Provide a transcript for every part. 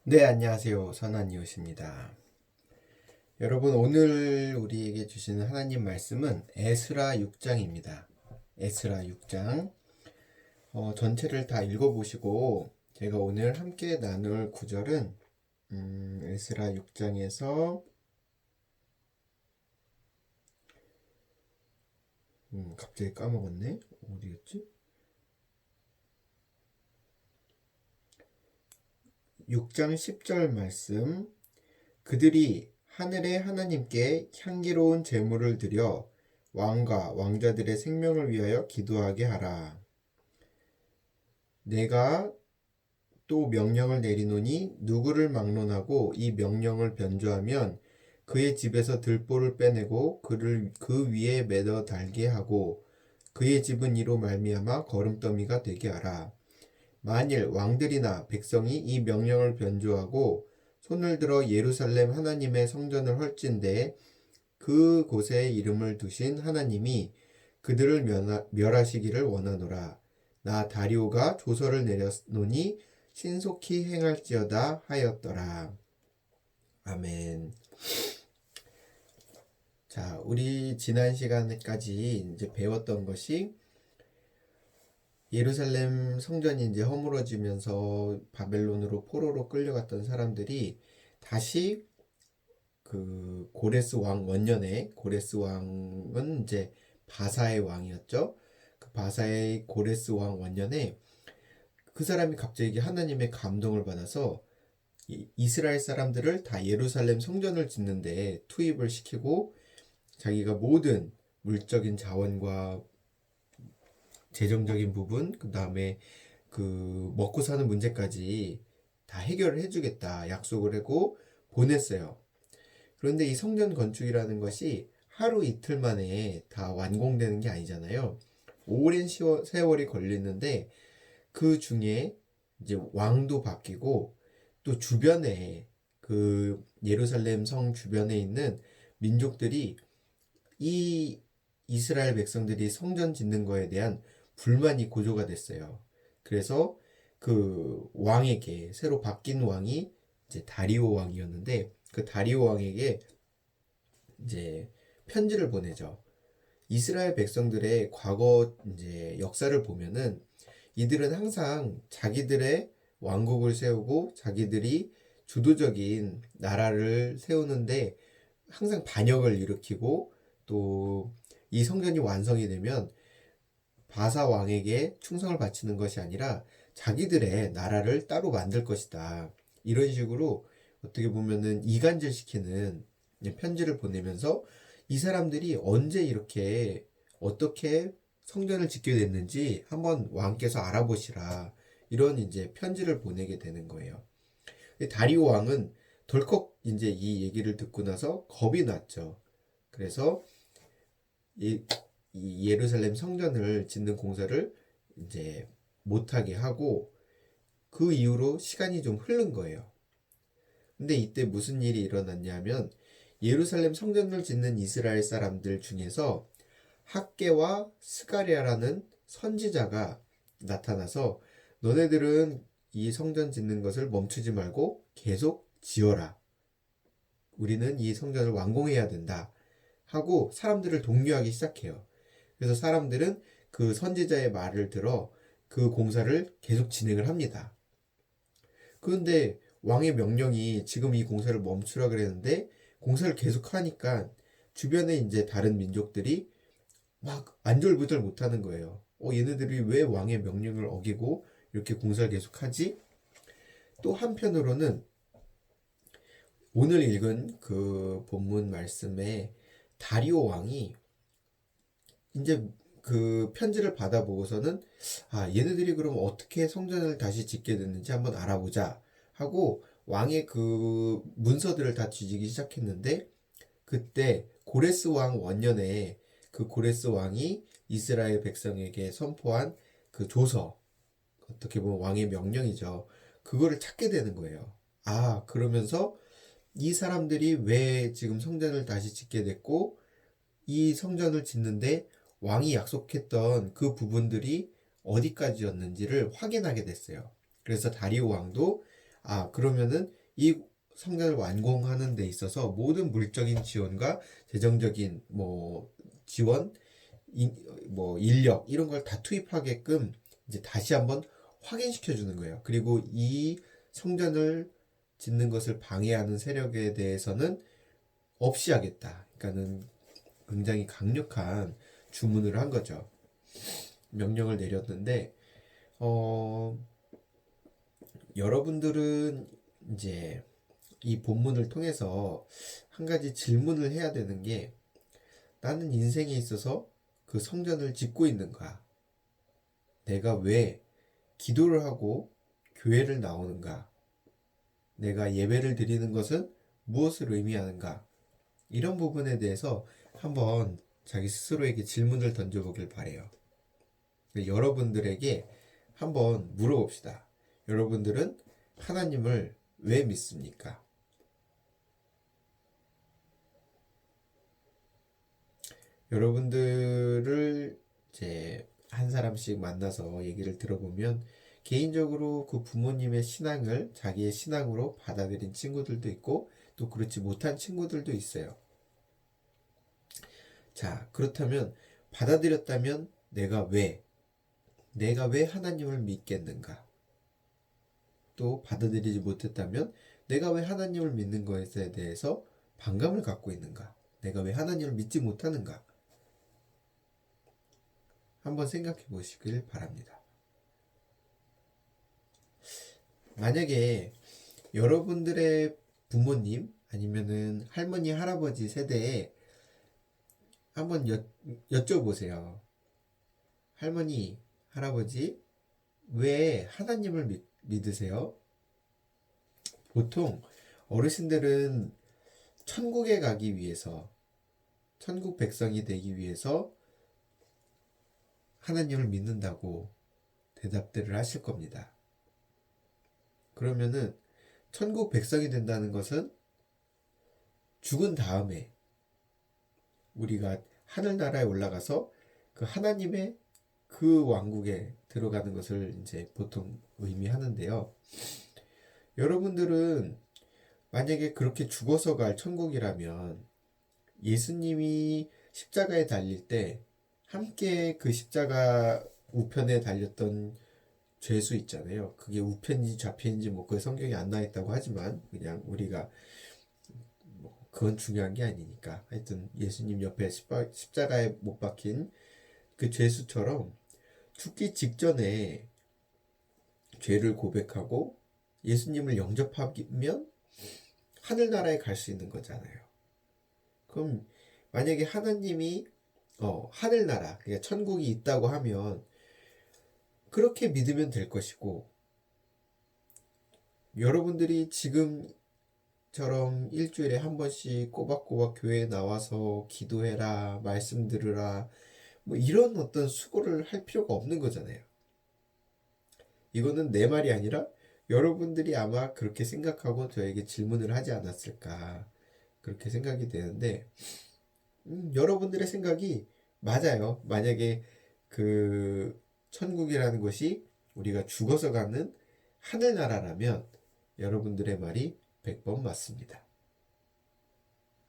네, 안녕하세요. 선한이웃입니다. 여러분, 오늘 우리에게 주시는 하나님 말씀은 에스라 6장입니다. 에스라 6장. 전체를 다 읽어보시고, 제가 오늘 함께 나눌 구절은, 에스라 6장에서, 갑자기 까먹었네? 어디였지? 6장 10절 말씀. 그들이 하늘의 하나님께 향기로운 제물을 드려 왕과 왕자들의 생명을 위하여 기도하게 하라. 내가 또 명령을 내리노니 누구를 막론하고 이 명령을 변조하면 그의 집에서 들보를 빼내고 그를 그 위에 매어 달게 하고 그의 집은 이로 말미암아 거름더미가 되게 하라. 만일 왕들이나 백성이 이 명령을 변조하고 손을 들어 예루살렘 하나님의 성전을 헐진대 그 곳에 이름을 두신 하나님이 그들을 멸하시기를 원하노라. 나 다리오가 조서를 내렸노니 신속히 행할지어다 하였더라. 아멘. 자, 우리 지난 시간까지 이제 배웠던 것이 예루살렘 성전이 이제 허물어지면서 바벨론으로 포로로 끌려갔던 사람들이 다시 그 고레스 왕 원년에, 고레스 왕은 이제 바사의 왕이었죠. 그 바사의 고레스 왕 원년에 그 사람이 갑자기 하나님의 감동을 받아서 이스라엘 사람들을 다 예루살렘 성전을 짓는데 투입을 시키고 자기가 모든 물적인 자원과 재정적인 부분, 그 다음에 그 먹고 사는 문제까지 다 해결을 해주겠다 약속을 하고 보냈어요. 그런데 이 성전 건축이라는 것이 하루 이틀 만에 다 완공되는 게 아니잖아요. 오랜 세월이 걸리는데 그 중에 이제 왕도 바뀌고 또 주변에 그 예루살렘 성 주변에 있는 민족들이 이 이스라엘 백성들이 성전 짓는 거에 대한 불만이 고조가 됐어요. 그래서 그 왕에게 새로 바뀐 왕이 이제 다리오 왕이었는데 그 다리오 왕에게 이제 편지를 보내죠. 이스라엘 백성들의 과거 이제 역사를 보면은 이들은 항상 자기들의 왕국을 세우고 자기들이 주도적인 나라를 세우는데 항상 반역을 일으키고 또 이 성전이 완성이 되면 바사 왕에게 충성을 바치는 것이 아니라 자기들의 나라를 따로 만들 것이다. 이런 식으로 어떻게 보면은 이간질시키는 편지를 보내면서 이 사람들이 언제 이렇게 어떻게 성전을 짓게 됐는지 한번 왕께서 알아보시라. 이런 이제 편지를 보내게 되는 거예요. 다리오 왕은 덜컥 이제 이 얘기를 듣고 나서 겁이 났죠. 그래서 이 예루살렘 성전을 짓는 공사를 이제 못하게 하고 그 이후로 시간이 좀 흐른 거예요. 근데 이때 무슨 일이 일어났냐면 예루살렘 성전을 짓는 이스라엘 사람들 중에서 학개와 스가랴라는 선지자가 나타나서 너네들은 이 성전 짓는 것을 멈추지 말고 계속 지어라. 우리는 이 성전을 완공해야 된다. 하고 사람들을 독려하기 시작해요. 그래서 사람들은 그 선지자의 말을 들어 그 공사를 계속 진행을 합니다. 그런데 왕의 명령이 지금 이 공사를 멈추라 그랬는데 공사를 계속 하니까 주변에 이제 다른 민족들이 막 안절부절 못하는 거예요. 얘네들이 왜 왕의 명령을 어기고 이렇게 공사를 계속하지? 또 한편으로는 오늘 읽은 그 본문 말씀에 다리오 왕이 이제 그 편지를 받아보고서는 얘네들이 그럼 어떻게 성전을 다시 짓게 됐는지 한번 알아보자 하고 왕의 그 문서들을 다 뒤지기 시작했는데 그때 고레스 왕 원년에 그 고레스 왕이 이스라엘 백성에게 선포한 그 조서, 어떻게 보면 왕의 명령이죠. 그거를 찾게 되는 거예요. 그러면서 이 사람들이 왜 지금 성전을 다시 짓게 됐고 이 성전을 짓는데 왕이 약속했던 그 부분들이 어디까지였는지를 확인하게 됐어요. 그래서 다리오 왕도 그러면은 이 성전을 완공하는 데 있어서 모든 물적인 지원과 재정적인 지원, 인력 이런 걸 다 투입하게끔 이제 다시 한번 확인시켜 주는 거예요. 그리고 이 성전을 짓는 것을 방해하는 세력에 대해서는 없이 하겠다. 그러니까는 굉장히 강력한 주문을 한 거죠. 명령을 내렸는데 여러분들은 이제 이 본문을 통해서 한 가지 질문을 해야 되는 게, 나는 인생에 있어서 그 성전을 짓고 있는가? 내가 왜 기도를 하고 교회를 나오는가? 내가 예배를 드리는 것은 무엇을 의미하는가? 이런 부분에 대해서 한번 자기 스스로에게 질문을 던져보길 바래요. 여러분들에게 한번 물어봅시다. 여러분들은 하나님을 왜 믿습니까? 여러분들을 이제 한 사람씩 만나서 얘기를 들어보면 개인적으로 그 부모님의 신앙을 자기의 신앙으로 받아들인 친구들도 있고 또 그렇지 못한 친구들도 있어요. 자, 그렇다면 받아들였다면 내가 왜 하나님을 믿겠는가? 또 받아들이지 못했다면 내가 왜 하나님을 믿는 것에 대해서 반감을 갖고 있는가? 내가 왜 하나님을 믿지 못하는가? 한번 생각해 보시길 바랍니다. 만약에 여러분들의 부모님 아니면은 할머니, 할아버지 세대에 한번 여쭤보세요. 할머니, 할아버지, 왜 하나님을 믿으세요? 보통 어르신들은 천국에 가기 위해서, 천국 백성이 되기 위해서 하나님을 믿는다고 대답들을 하실 겁니다. 그러면은 천국 백성이 된다는 것은 죽은 다음에 우리가 하늘나라에 올라가서 그 하나님의 그 왕국에 들어가는 것을 이제 보통 의미하는데요. 여러분들은 만약에 그렇게 죽어서 갈 천국이라면 예수님이 십자가에 달릴 때 함께 그 십자가 우편에 달렸던 죄수 있잖아요. 그게 우편인지 좌편인지 그 성경에 안 나와 있다고 하지만 그냥 우리가 그건 중요한 게 아니니까 하여튼 예수님 옆에 십자가에 못 박힌 그 죄수처럼 죽기 직전에 죄를 고백하고 예수님을 영접하면 하늘나라에 갈 수 있는 거잖아요. 그럼 만약에 하나님이 하늘나라, 그러니까 천국이 있다고 하면 그렇게 믿으면 될 것이고, 여러분들이 지금처럼 일주일에 한 번씩 꼬박꼬박 교회에 나와서 기도해라, 말씀 들으라, 이런 어떤 수고를 할 필요가 없는 거잖아요. 이거는 내 말이 아니라 여러분들이 아마 그렇게 생각하고 저에게 질문을 하지 않았을까, 그렇게 생각이 되는데, 여러분들의 생각이 맞아요. 만약에 그 천국이라는 것이 우리가 죽어서 가는 하늘나라라면 여러분들의 말이 100번 맞습니다.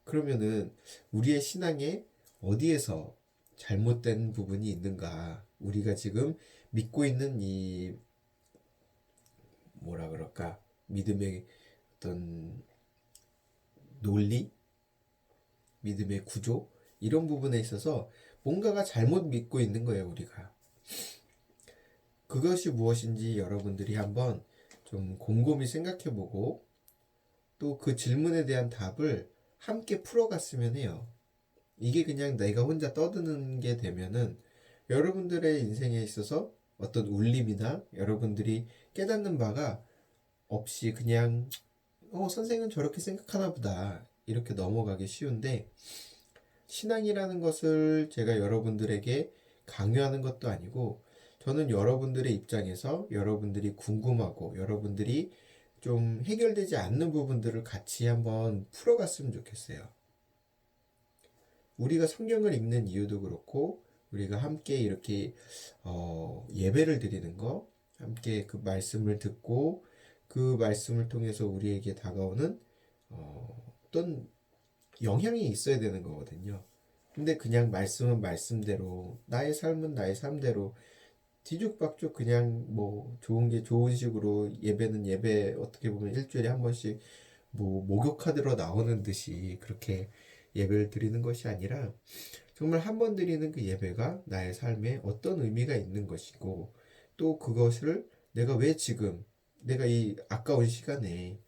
그러면은 우리의 신앙에 어디에서 잘못된 부분이 있는가? 우리가 지금 믿고 있는 이 뭐라 그럴까? 믿음의 어떤 논리, 믿음의 구조 이런 부분에 있어서 뭔가가 잘못 믿고 있는 거예요, 우리가. 그것이 무엇인지 여러분들이 한번 좀 곰곰이 생각해보고 또 그 질문에 대한 답을 함께 풀어갔으면 해요. 이게 그냥 내가 혼자 떠드는 게 되면은 여러분들의 인생에 있어서 어떤 울림이나 여러분들이 깨닫는 바가 없이 그냥 선생은 저렇게 생각하나 보다 이렇게 넘어가기 쉬운데, 신앙이라는 것을 제가 여러분들에게 강요하는 것도 아니고 저는 여러분들의 입장에서 여러분들이 궁금하고 여러분들이 좀 해결되지 않는 부분들을 같이 한번 풀어갔으면 좋겠어요. 우리가 성경을 읽는 이유도 그렇고 우리가 함께 이렇게 예배를 드리는 거, 함께 그 말씀을 듣고 그 말씀을 통해서 우리에게 다가오는 어떤 영향이 있어야 되는 거거든요. 근데 그냥 말씀은 말씀대로, 나의 삶은 나의 삶대로 뒤죽박죽 그냥 뭐 좋은 게 좋은 식으로, 예배는 예배, 어떻게 보면 일주일에 한 번씩 뭐 목욕하러 나오는 듯이 그렇게 예배를 드리는 것이 아니라, 정말 한 번 드리는 그 예배가 나의 삶에 어떤 의미가 있는 것이고, 또 그것을 내가 왜 지금 내가 이 아까운 시간에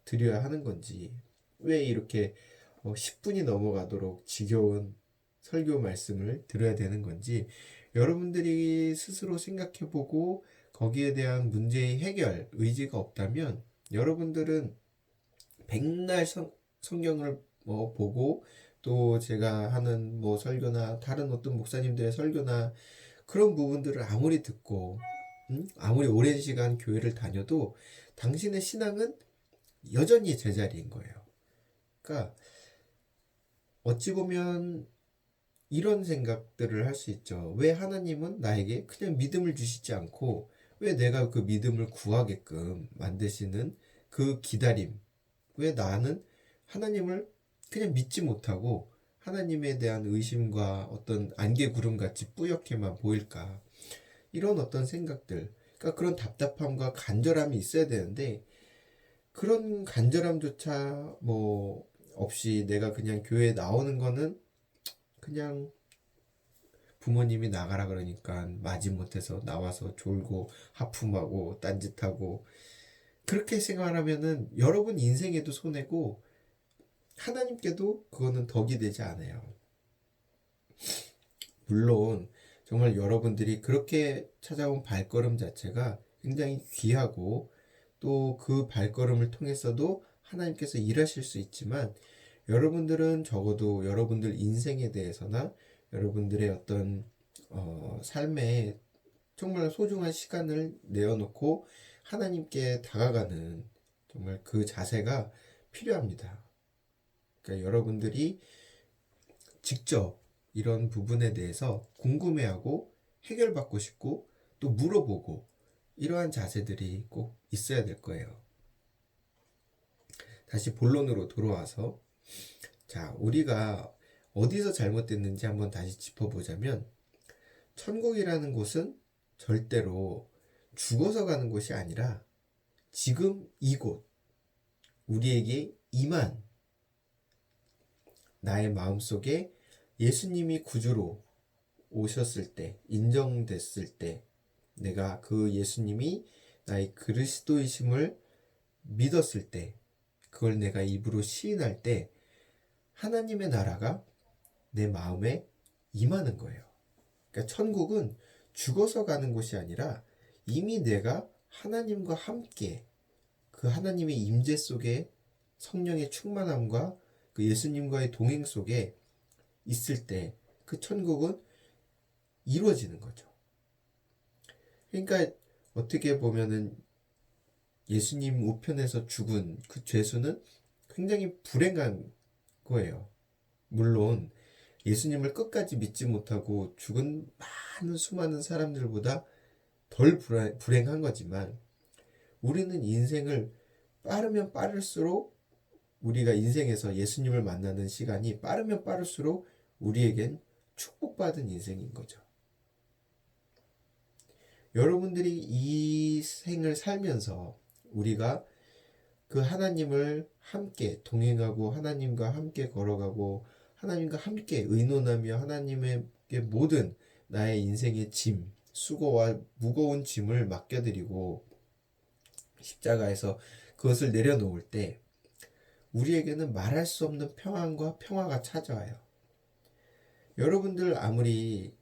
드려야 하는 건지, 왜 이렇게 10분이 넘어가도록 지겨운 설교 말씀을 들어야 되는 건지, 여러분들이 스스로 생각해 보고 거기에 대한 문제의 해결 의지가 없다면, 여러분들은 백날 성경을 보고, 또 제가 하는 뭐 설교나 다른 어떤 목사님들의 설교나 그런 부분들을 아무리 듣고 아무리 오랜 시간 교회를 다녀도 당신의 신앙은 여전히 제자리인 거예요. 그러니까 어찌 보면 이런 생각들을 할 수 있죠. 왜 하나님은 나에게 그냥 믿음을 주시지 않고 왜 내가 그 믿음을 구하게끔 만드시는 그 기다림, 왜 나는 하나님을 그냥 믿지 못하고 하나님에 대한 의심과 어떤 안개구름 같이 뿌옇게만 보일까? 이런 어떤 생각들, 그러니까 그런 답답함과 간절함이 있어야 되는데, 그런 간절함조차 뭐 없이 내가 그냥 교회에 나오는 거는 그냥 부모님이 나가라 그러니까 마지못해서 나와서 졸고 하품하고 딴짓하고, 그렇게 생각하면은 여러분 인생에도 손해고 하나님께도 그거는 덕이 되지 않아요. 물론 정말 여러분들이 그렇게 찾아온 발걸음 자체가 굉장히 귀하고, 또 그 발걸음을 통해서도 하나님께서 일하실 수 있지만, 여러분들은 적어도 여러분들 인생에 대해서나 여러분들의 어떤 삶에 정말 소중한 시간을 내어놓고 하나님께 다가가는 정말 그 자세가 필요합니다. 그러니까 여러분들이 직접 이런 부분에 대해서 궁금해하고 해결받고 싶고 또 물어보고, 이러한 자세들이 꼭 있어야 될 거예요. 다시 본론으로 돌아와서, 자, 우리가 어디서 잘못됐는지 한번 다시 짚어보자면, 천국이라는 곳은 절대로 죽어서 가는 곳이 아니라 지금 이곳, 우리에게 임한, 나의 마음속에 예수님이 구주로 오셨을 때, 인정됐을 때, 내가 그 예수님이 나의 그리스도이심을 믿었을 때, 그걸 내가 입으로 시인할 때 하나님의 나라가 내 마음에 임하는 거예요. 그러니까 천국은 죽어서 가는 곳이 아니라 이미 내가 하나님과 함께 그 하나님의 임재 속에, 성령의 충만함과 그 예수님과의 동행 속에 있을 때 그 천국은 이루어지는 거죠. 그러니까 어떻게 보면은 예수님 우편에서 죽은 그 죄수는 굉장히 불행한 거예요. 물론 예수님을 끝까지 믿지 못하고 죽은 많은 수많은 사람들보다 덜 불행한 거지만, 우리는 인생을 빠르면 빠를수록, 우리가 인생에서 예수님을 만나는 시간이 빠르면 빠를수록 우리에겐 축복받은 인생인 거죠. 여러분들이 이 생을 살면서 우리가 그 하나님을 함께 동행하고 하나님과 함께 걸어가고 하나님과 함께 의논하며 하나님에게 모든 나의 인생의 짐, 수고와 무거운 짐을 맡겨드리고 십자가에서 그것을 내려놓을 때 우리에게는 말할 수 없는 평안과 평화가 찾아와요. 여러분들 아무리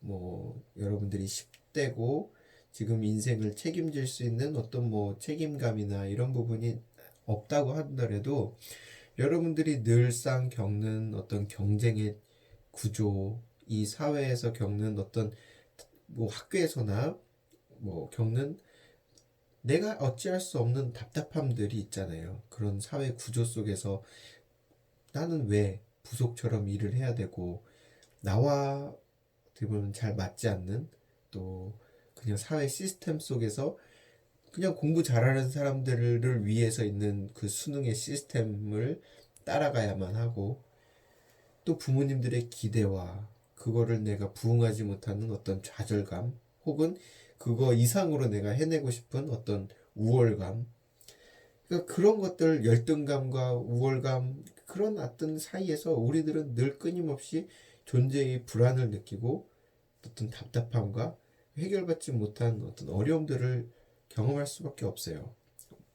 여러분들이 10대고 지금 인생을 책임질 수 있는 어떤 책임감이나 이런 부분이 없다고 하더라도, 여러분들이 늘상 겪는 어떤 경쟁의 구조, 이 사회에서 겪는 어떤 학교에서나 겪는 내가 어찌할 수 없는 답답함들이 있잖아요. 그런 사회 구조 속에서 나는 왜 부속처럼 일을 해야 되고, 나와 어떻게 보면 잘 맞지 않는, 또 그냥 사회 시스템 속에서 그냥 공부 잘하는 사람들을 위해서 있는 그 수능의 시스템을 따라가야만 하고, 또 부모님들의 기대와 그거를 내가 부응하지 못하는 어떤 좌절감, 혹은 그거 이상으로 내가 해내고 싶은 어떤 우월감, 그러니까 그런 것들, 열등감과 우월감, 그런 어떤 사이에서 우리들은 늘 끊임없이 존재의 불안을 느끼고 어떤 답답함과 해결받지 못한 어떤 어려움들을 경험할 수밖에 없어요.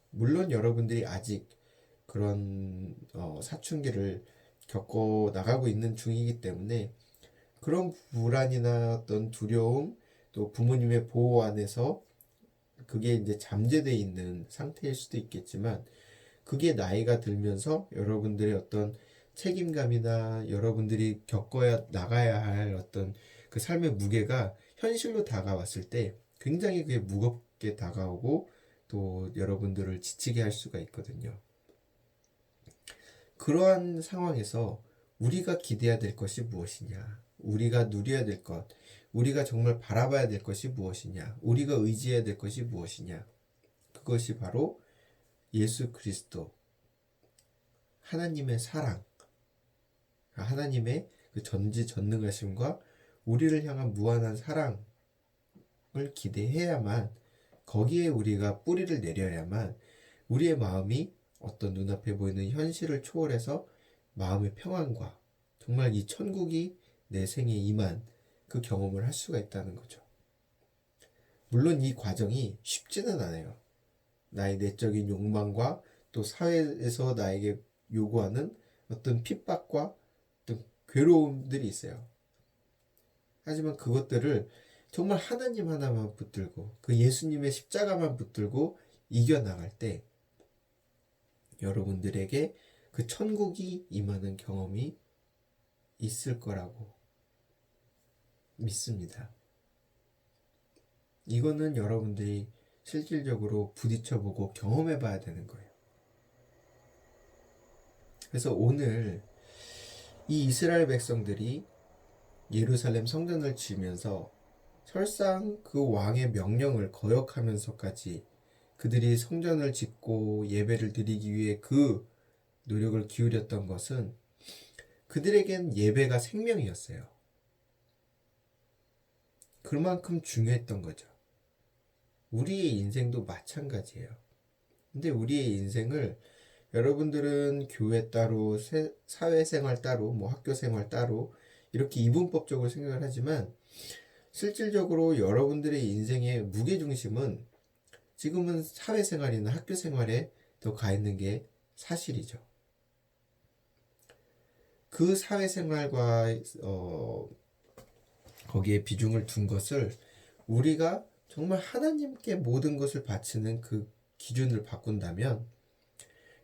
물론 여러분들이 아직 그런 사춘기를 겪어 나가고 있는 중이기 때문에 그런 불안이나 어떤 두려움, 또 부모님의 보호 안에서 그게 이제 잠재되어 있는 상태일 수도 있겠지만, 그게 나이가 들면서 여러분들의 어떤 책임감이나 여러분들이 겪어야 나가야 할 어떤 그 삶의 무게가 현실로 다가왔을 때 굉장히 그게 무겁게 다가오고 또 여러분들을 지치게 할 수가 있거든요. 그러한 상황에서 우리가 기대해야 될 것이 무엇이냐? 우리가 누려야 될 것, 우리가 정말 바라봐야 될 것이 무엇이냐? 우리가 의지해야 될 것이 무엇이냐? 그것이 바로 예수 그리스도, 하나님의 사랑, 하나님의 그 전지전능하심과 우리를 향한 무한한 사랑을 기대해야만, 거기에 우리가 뿌리를 내려야만 우리의 마음이 어떤 눈앞에 보이는 현실을 초월해서 마음의 평안과 정말 이 천국이 내 생에 임한 그 경험을 할 수가 있다는 거죠. 물론 이 과정이 쉽지는 않아요. 나의 내적인 욕망과 또 사회에서 나에게 요구하는 어떤 핍박과 어떤 괴로움들이 있어요. 하지만 그것들을 정말 하나님 하나만 붙들고 그 예수님의 십자가만 붙들고 이겨나갈 때 여러분들에게 그 천국이 임하는 경험이 있을 거라고 믿습니다. 이거는 여러분들이 실질적으로 부딪혀보고 경험해봐야 되는 거예요. 그래서 오늘 이 이스라엘 백성들이 예루살렘 성전을 지으면서 설상 그 왕의 명령을 거역하면서까지 그들이 성전을 짓고 예배를 드리기 위해 그 노력을 기울였던 것은 그들에겐 예배가 생명이었어요. 그만큼 중요했던 거죠. 우리의 인생도 마찬가지예요. 근데 우리의 인생을 여러분들은 교회 따로, 사회생활 따로, 뭐 학교생활 따로 이렇게 이분법적으로 생각을 하지만 실질적으로 여러분들의 인생의 무게중심은 지금은 사회생활이나 학교생활에 더 가 있는 게 사실이죠. 그 사회생활과 거기에 비중을 둔 것을 우리가 정말 하나님께 모든 것을 바치는 그 기준을 바꾼다면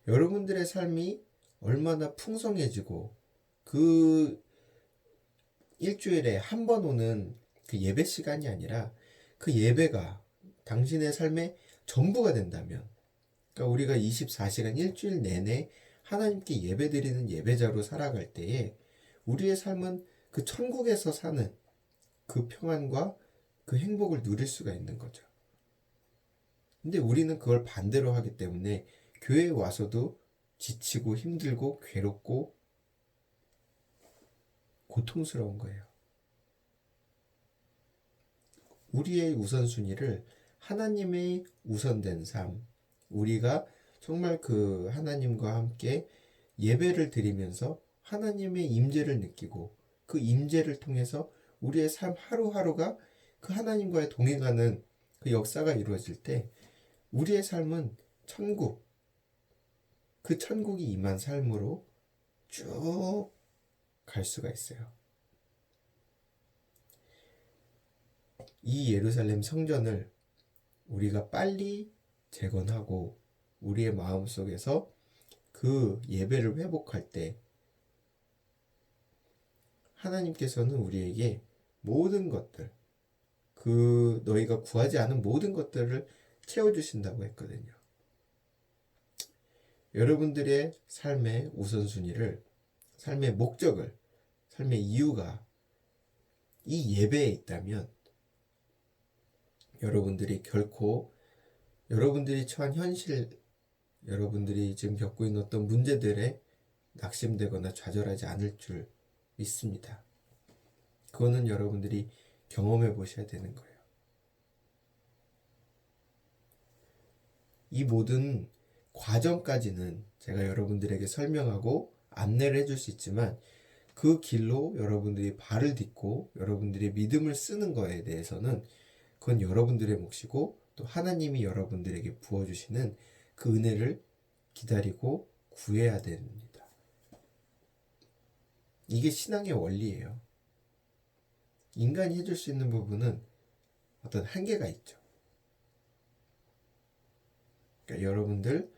여러분들의 삶이 얼마나 풍성해지고 그 일주일에 한 번 오는 그 예배 시간이 아니라 그 예배가 당신의 삶의 전부가 된다면, 그러니까 우리가 24시간 일주일 내내 하나님께 예배드리는 예배자로 살아갈 때에 우리의 삶은 그 천국에서 사는 그 평안과 그 행복을 누릴 수가 있는 거죠. 근데 우리는 그걸 반대로 하기 때문에 교회에 와서도 지치고 힘들고 괴롭고 고통스러운 거예요. 우리의 우선순위를 하나님의 우선된 삶, 우리가 정말 그 하나님과 함께 예배를 드리면서 하나님의 임재를 느끼고 그 임재를 통해서 우리의 삶 하루하루가 그 하나님과의 동행하는 그 역사가 이루어질 때 우리의 삶은 천국, 그 천국이 임한 삶으로 쭉 갈 수가 있어요. 이 예루살렘 성전을 우리가 빨리 재건하고 우리의 마음속에서 그 예배를 회복할 때 하나님께서는 우리에게 모든 것들, 그 너희가 구하지 않은 모든 것들을 채워주신다고 했거든요. 여러분들의 삶의 우선순위를, 삶의 목적을, 삶의 이유가 이 예배에 있다면 여러분들이 결코 여러분들이 처한 현실, 여러분들이 지금 겪고 있는 어떤 문제들에 낙심되거나 좌절하지 않을 줄 믿습니다. 그거는 여러분들이 경험해 보셔야 되는 거예요. 이 모든 과정까지는 제가 여러분들에게 설명하고 안내를 해줄 수 있지만 그 길로 여러분들이 발을 딛고 여러분들이 믿음을 쓰는 거에 대해서는 그건 여러분들의 몫이고 또 하나님이 여러분들에게 부어주시는 그 은혜를 기다리고 구해야 됩니다. 이게 신앙의 원리예요. 인간이 해줄 수 있는 부분은 어떤 한계가 있죠. 그러니까 여러분들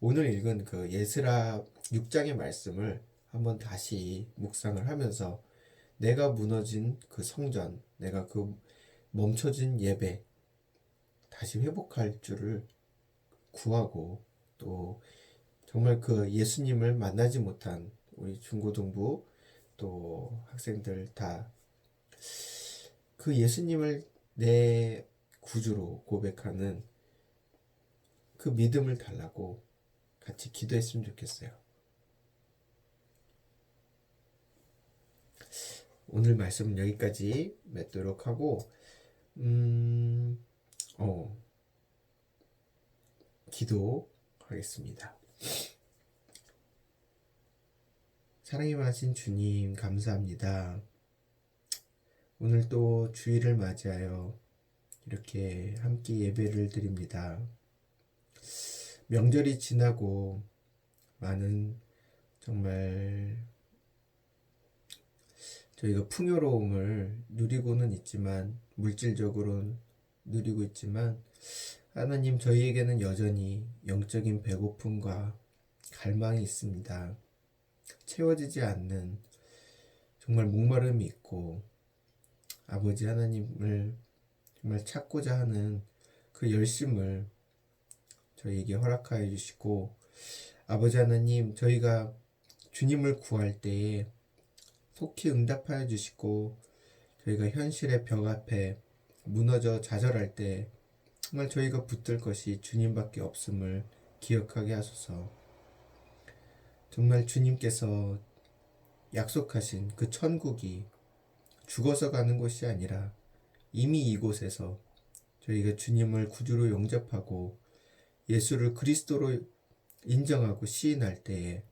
오늘 읽은 그 예스라 6장의 말씀을 한번 다시 묵상을 하면서 내가 무너진 그 성전, 내가 그 멈춰진 예배 다시 회복할 줄을 구하고 또 정말 그 예수님을 만나지 못한 우리 중고등부 또 학생들 다 그 예수님을 내 구주로 고백하는 그 믿음을 달라고 같이 기도했으면 좋겠어요. 오늘 말씀은 여기까지 맺도록 하고 기도하겠습니다. 사랑이 많으신 주님 감사합니다. 오늘 또 주일을 맞이하여 이렇게 함께 예배를 드립니다. 명절이 지나고 많은 정말 저희가 풍요로움을 누리고는 있지만 물질적으로는 누리고 있지만 하나님 저희에게는 여전히 영적인 배고픔과 갈망이 있습니다. 채워지지 않는 정말 목마름이 있고 아버지 하나님을 정말 찾고자 하는 그 열심을 저희에게 허락하여 주시고 아버지 하나님 저희가 주님을 구할 때에 속히 응답하여 주시고 저희가 현실의 벽 앞에 무너져 좌절할 때 정말 저희가 붙들 것이 주님밖에 없음을 기억하게 하소서. 정말 주님께서 약속하신 그 천국이 죽어서 가는 곳이 아니라 이미 이곳에서 저희가 주님을 구주로 영접하고 예수를 그리스도로 인정하고 시인할 때에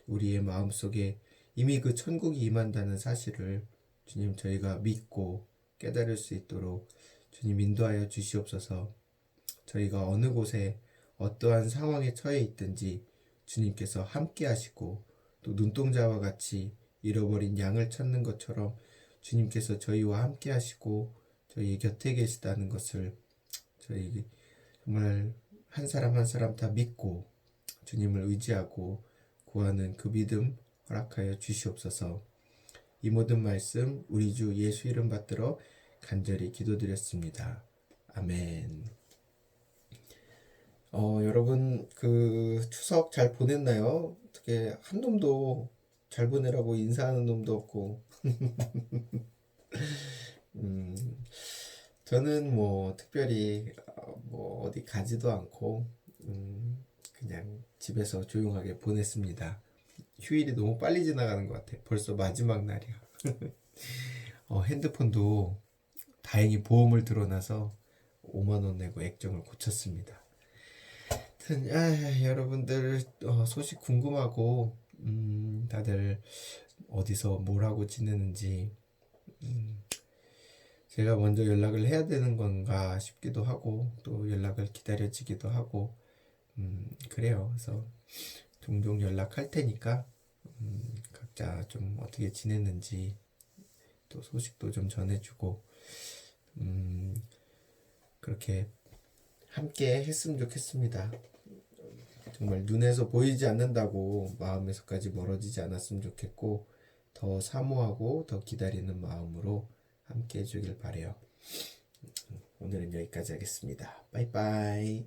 우리의 마음속에 이미 그 천국이 임한다는 사실을 주님 저희가 믿고 깨달을 수 있도록 주님 인도하여 주시옵소서. 저희가 어느 곳에 어떠한 상황에 처해 있든지 주님께서 함께 하시고 또 눈동자와 같이 잃어버린 양을 찾는 것처럼 주님께서 저희와 함께 하시고 저희 곁에 계시다는 것을 저희 정말 한 사람 한 사람 다 믿고 주님을 의지하고 구하는 그 믿음 허락하여 주시옵소서. 이 모든 말씀 우리 주 예수 이름 받들어 간절히 기도드렸습니다. 아멘. 여러분 그 추석 잘 보냈나요? 어떻게 한 놈도 잘 보내라고 인사하는 놈도 없고 저는 뭐 특별히 뭐 어디 가지도 않고 그냥 집에서 조용하게 보냈습니다. 휴일이 너무 빨리 지나가는 것 같아. 벌써 마지막 날이야. 핸드폰도 다행히 보험을 들어놔서 5만 원 내고 액정을 고쳤습니다. 하여튼 여러분들 소식 궁금하고 다들 어디서 뭘 하고 지내는지 제가 먼저 연락을 해야 되는 건가 싶기도 하고 또 연락을 기다려지기도 하고 그래요. 그래서 종종 연락할 테니까 각자 좀 어떻게 지냈는지 또 소식도 좀 전해주고 그렇게 함께 했으면 좋겠습니다. 정말 눈에서 보이지 않는다고 마음에서까지 멀어지지 않았으면 좋겠고 더 사모하고 더 기다리는 마음으로 함께 해주길 바래요. 오늘은 여기까지 하겠습니다. 빠이빠이.